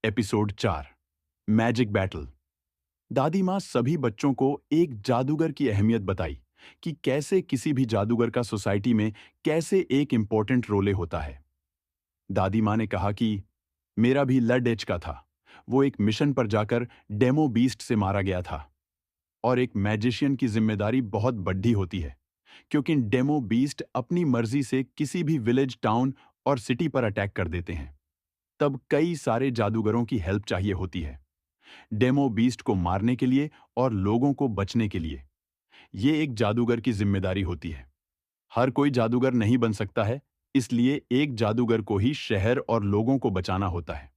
Episode 4 magic battle. दादी माँ सभी बच्चों को एक जादूगर की अहमियत बताई कि कैसे किसी भी जादूगर का सोसाइटी में कैसे एक इम्पोर्टेंट रोले होता है। दादी माँ ने कहा कि मेरा भी लड एज का था। वो एक मिशन पर जाकर डेमो बीस्ट से मारा गया था। और एक मैजिशियन की जिम्मेदारी बहुत बड़ी होती है, क्योंकि डेमो बीस्ट अपनी मर्जी से किसी भी विलेज, टाउन और सिटी पर अटैक कर देते हैं। तब कई सारे जादूगरों की हेल्प चाहिए होती है, डेमो बीस्ट को मारने के लिए और लोगों को बचने के लिए। ये एक जादूगर की जिम्मेदारी होती है। हर कोई जादूगर नहीं बन सकता है, इसलिए एक जादूगर को ही शहर और लोगों को बचाना होता है।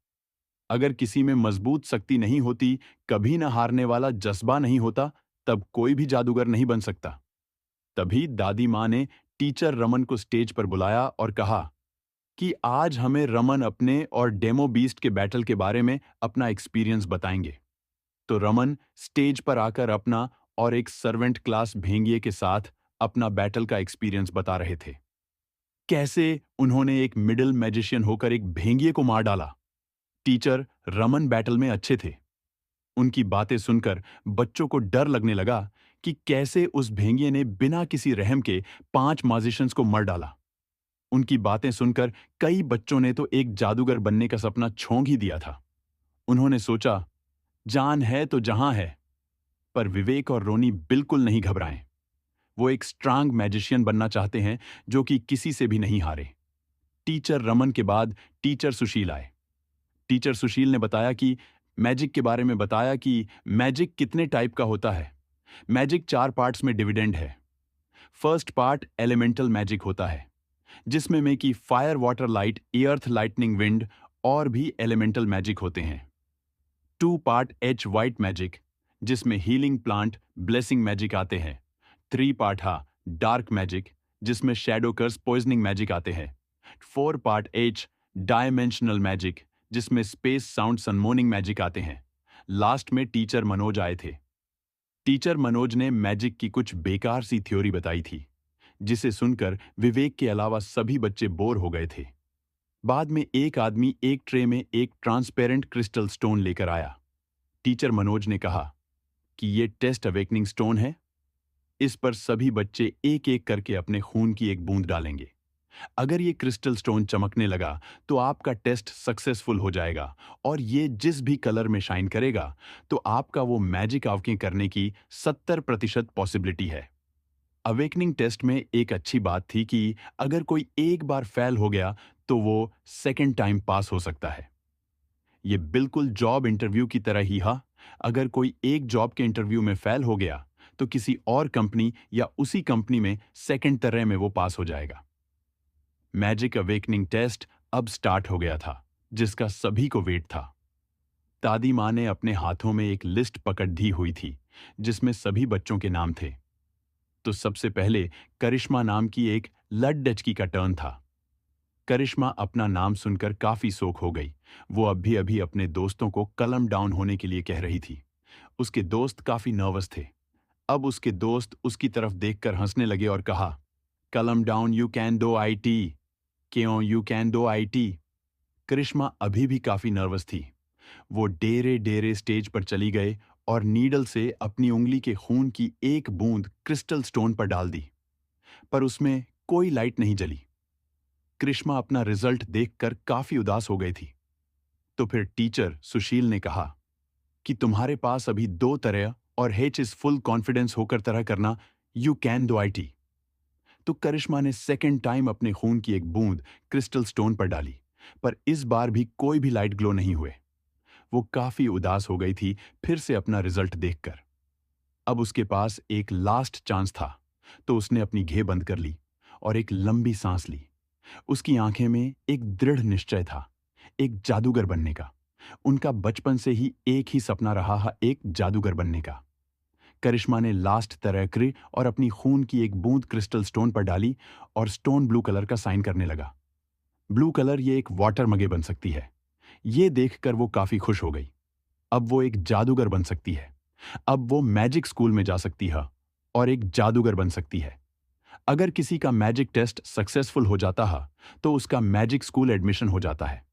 अगर किसी में मजबूत शक्ति नहीं होती, कभी न हारने वाला जज्बा नहीं होता, तब कोई भी जादूगर नहीं बन सकता। तभी दादी माँ ने टीचर रमन को स्टेज पर बुलाया और कहा कि आज हमें रमन अपने और डेमो बीस्ट के बैटल के बारे में अपना एक्सपीरियंस बताएंगे। तो रमन स्टेज पर आकर अपना और एक सर्वेंट क्लास भेंगिए के साथ अपना बैटल का एक्सपीरियंस बता रहे थे। कैसे उन्होंने एक मिडिल मैजिशियन होकर एक भेंगिए को मार डाला। टीचर रमन बैटल में अच्छे थे। उनकी बातें सुनकर बच्चों को डर लगने लगा कि कैसे उस भेंगिए ने बिना किसी रहम के 5 मैजिशियंस को मार डाला। उनकी बातें सुनकर कई बच्चों ने तो एक जादूगर बनने का सपना छोड़ ही दिया था। उन्होंने सोचा, जान है तो जहां है। पर विवेक और रोनी बिल्कुल नहीं घबराएं। वो एक स्ट्रांग मैजिशियन बनना चाहते हैं जो कि किसी से भी नहीं हारे। टीचर रमन के बाद टीचर सुशील आए। टीचर सुशील ने बताया कि मैजिक के बारे में बताया कि मैजिक कितने टाइप का होता है। मैजिक 4 पार्ट्स में डिविडेंड है। फर्स्ट पार्ट एलिमेंटल मैजिक होता है, जिसमें में कि fire, water, light, earth, lightning, wind और भी एलिमेंटल मैजिक होते हैं। 2 पार्ट एच वाइट मैजिक, जिसमें हीलिंग, प्लांट, ब्लेसिंग मैजिक आते हैं। 3 पार्ट डार्क मैजिक, जिसमें शैडो कर्स, पॉइजनिंग मैजिक आते हैं। 4 पार्ट एच डायमेंशनल मैजिक, जिसमें स्पेस, साउंड, सनमोनिंग मैजिक आते हैं। लास्ट में टीचर मनोज आए थे। टीचर मनोज ने मैजिक की कुछ बेकार सी थ्योरी बताई थी, जिसे सुनकर विवेक के अलावा सभी बच्चे बोर हो गए थे। बाद में एक आदमी एक ट्रे में एक ट्रांसपेरेंट क्रिस्टल स्टोन लेकर आया। टीचर मनोज ने कहा कि ये टेस्ट अवेकनिंग स्टोन है। इस पर सभी बच्चे एक एक करके अपने खून की एक बूंद डालेंगे। अगर ये क्रिस्टल स्टोन चमकने लगा तो आपका टेस्ट सक्सेसफुल हो जाएगा, और ये जिस भी कलर में शाइन करेगा तो आपका वो मैजिक आंखें करने की 70% पॉसिबिलिटी है। अवेकनिंग टेस्ट में एक अच्छी बात थी कि अगर कोई एक बार फेल हो गया तो वो सेकंड टाइम पास हो सकता है। ये बिल्कुल जॉब इंटरव्यू की तरह ही है। अगर कोई एक जॉब के इंटरव्यू में फेल हो गया तो किसी और कंपनी या उसी कंपनी में सेकंड तरह में वो पास हो जाएगा। मैजिक अवेकनिंग टेस्ट अब स्टार्ट हो गया था, जिसका सभी को वेट था। दादी माँ ने अपने हाथों में एक लिस्ट पकड़ दी हुई थी, जिसमें सभी बच्चों के नाम थे। तो सबसे पहले करिश्मा नाम की एक लड़डचकी का टर्न था। करिश्मा अपना नाम सुनकर काफी शोक हो गई। वो अभी अभी अपने दोस्तों को कलम डाउन होने के लिए कह रही थी। उसके दोस्त काफी नर्वस थे। अब उसके दोस्त उसकी तरफ देखकर हंसने लगे और कहा, कलम down, you can do IT। क्यों यू कैन डू IT? करिश्मा अभी भी काफी नर्वस थी। वो डेरे डेरे स्टेज पर चली गए और नीडल से अपनी उंगली के खून की एक बूंद क्रिस्टल स्टोन पर डाल दी, पर उसमें कोई लाइट नहीं जली। करिश्मा अपना रिजल्ट देखकर काफी उदास हो गई थी। तो फिर टीचर सुशील ने कहा कि तुम्हारे पास अभी 2 तरह और हेच इज फुल कॉन्फिडेंस होकर तरह करना, यू कैन डू IT। तो करिश्मा ने सेकंड टाइम अपने खून की एक बूंद क्रिस्टल स्टोन पर डाली, पर इस बार भी कोई भी लाइट ग्लो नहीं हुए। वो काफी उदास हो गई थी फिर से अपना रिजल्ट देखकर। अब उसके पास एक लास्ट चांस था, तो उसने अपनी घें बंद कर ली और एक लंबी सांस ली। उसकी आंखें में एक दृढ़ निश्चय था, एक जादूगर बनने का। उनका बचपन से ही एक ही सपना रहा है, एक जादूगर बनने का। करिश्मा ने लास्ट तरह करी और अपनी खून की एक बूंद क्रिस्टल स्टोन पर डाली और स्टोन ब्लू कलर का साइन करने लगा। ब्लू कलर ये एक वाटर मगे बन सकती है। ये देखकर वो काफी खुश हो गई। अब वो एक जादूगर बन सकती है। अब वो मैजिक स्कूल में जा सकती है और एक जादूगर बन सकती है। अगर किसी का मैजिक टेस्ट सक्सेसफुल हो जाता है तो उसका मैजिक स्कूल एडमिशन हो जाता है।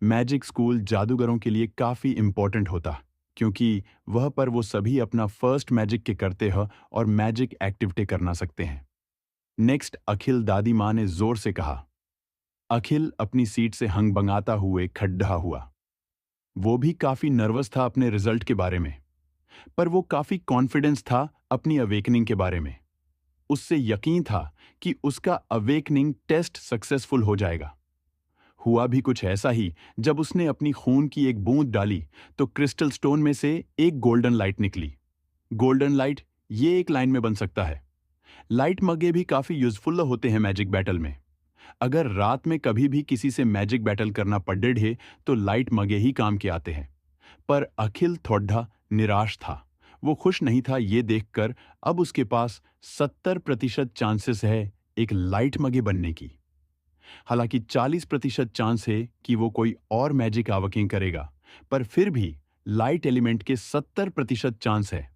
मैजिक स्कूल जादूगरों के लिए काफ़ी इम्पोर्टेंट होता, क्योंकि वह पर वो सभी अपना फर्स्ट मैजिक के करते हैं और मैजिक एक्टिविटी करना सकते हैं। नेक्स्ट अखिल दादी माँ ने जोर से कहा। अखिल अपनी सीट से हंगबंगाता हुए खड्डा हुआ। वो भी काफ़ी नर्वस था अपने रिजल्ट के बारे में, पर वो काफ़ी कॉन्फिडेंस था अपनी अवेकनिंग के बारे में। उससे यकीन था कि उसका अवेकनिंग टेस्ट सक्सेसफुल हो जाएगा। हुआ भी कुछ ऐसा ही। जब उसने अपनी खून की एक बूंद डाली तो क्रिस्टल स्टोन में से एक गोल्डन लाइट निकली। गोल्डन लाइट ये एक लाइन में बन सकता है। लाइट मगे भी काफी यूजफुल होते हैं मैजिक बैटल में। अगर रात में कभी भी किसी से मैजिक बैटल करना पड़े तो लाइट मगे ही काम के आते हैं। पर अखिल थोड़ा निराश था। वो खुश नहीं था ये देखकर अब उसके पास 70% चांसेस है एक लाइट मगे बनने की। हालांकि 40% चांस है कि वो कोई और मैजिक आवर्किंग करेगा, पर फिर भी लाइट एलिमेंट के 70% चांस है